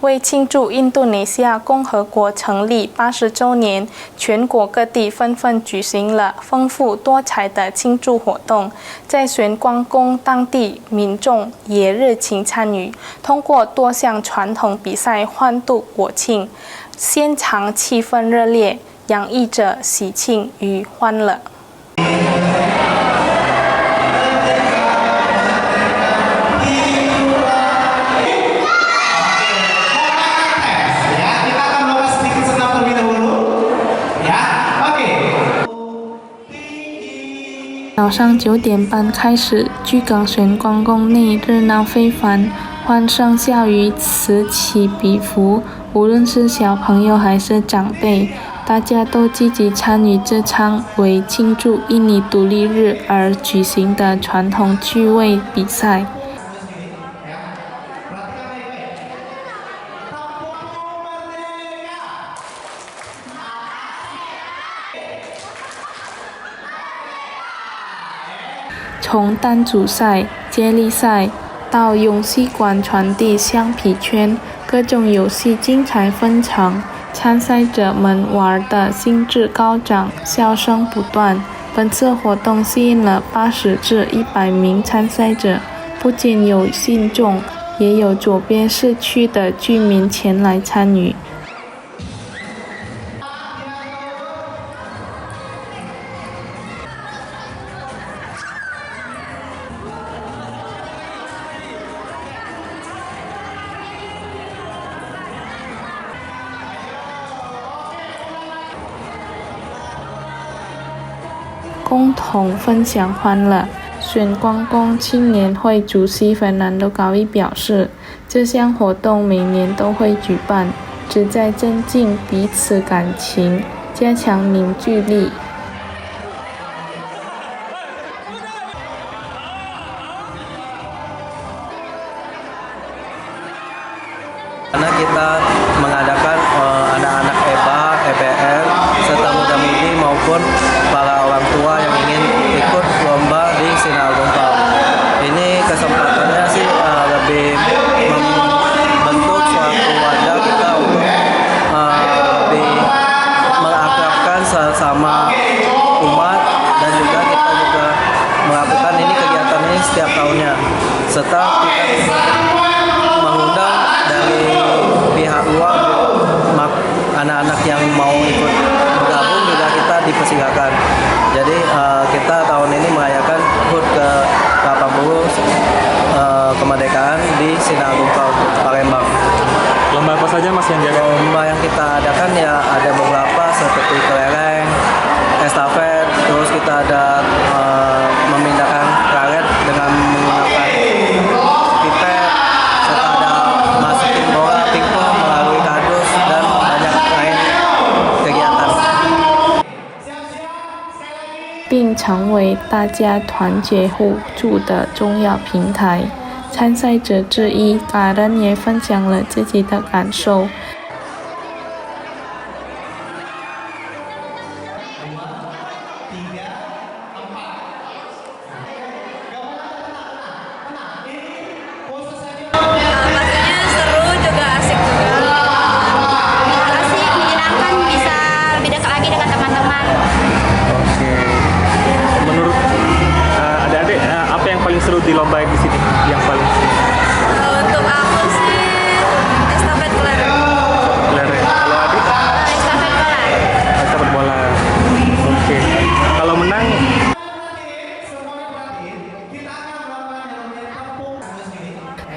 为庆祝印度尼西亚共和国成立80周年，全国各地纷纷举行了丰富多彩的庆祝活动。在玄关宫，当地民众也热情参与，通过多项传统比赛欢度国庆，现场气氛热烈，洋溢着喜庆与欢乐。早上9点半开始，居港玄关宫内热闹非凡，欢声笑语此起彼伏。无论是小朋友还是长辈，大家都积极参与这场为庆祝印尼独立日而举行的传统趣味比赛。从弹珠赛、接力赛到游戏馆传递橡皮圈，各种游戏精彩纷呈，参赛者们玩得兴致高涨，笑声不断。本次活动吸引了80至100名参赛者，不仅有信众，也有左边市区的居民前来参与。共同分享欢乐。玄关宫青年会主席Fernando Gawi表示，这项活动每年都会举办，旨在增进彼此感情，加强凝聚力。Karena kita mengadakan anak-anak EBA, EPR, serta muda-mudi maupun para orang tua yang ingin ikut lomba di Sinagompal. Ini kesempatannya sih lebih membentuk suatu wadah kita untuk lebih mengakrabkan sesama umat, dan juga kita juga melakukan kegiatan ini setiap tahunnya, serta kita mengundang dari pihak luar anak-anak yang mau ikut bergabung juga kita dipersilakan. Jadi kita tahun ini merayakan HUT ke-80 kemerdekaan di Sinagompal Palembang. Lomba apa saja Mas yang diadakan? Lomba yang kita adakan ya ada beberapa seperti kelereng, estafet, terus kita ada memindahkan karet dengan menggunakan pipet, serta ada masukin bola pingpong melalui kardus dan banyak lain kegiatan. 并成为大家团结互助的重要平台。参赛者之一Karen也分享了自己的感受。Seru di lomba di sini yang paling untuk aku sih estafet kelereng. Kalau adik estafet bola. Oke. Kalau menang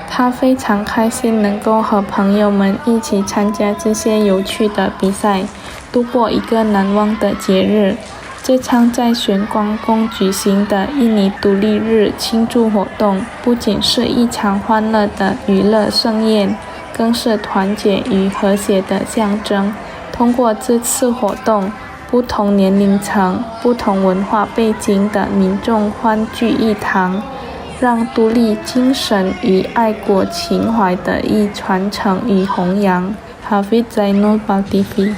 他非常开心能够和朋友们一起参加这些有趣的比赛，度过一个难忘的节日。这场在玄关宫举行的印尼独立日庆祝活动，不仅是一场欢乐的娱乐盛宴，更是团结与和谐的象征。通过这次活动，不同年龄层、不同文化背景的民众欢聚一堂，让独立精神与爱国情怀得以传承与弘扬。Hafidz Zainul Baltv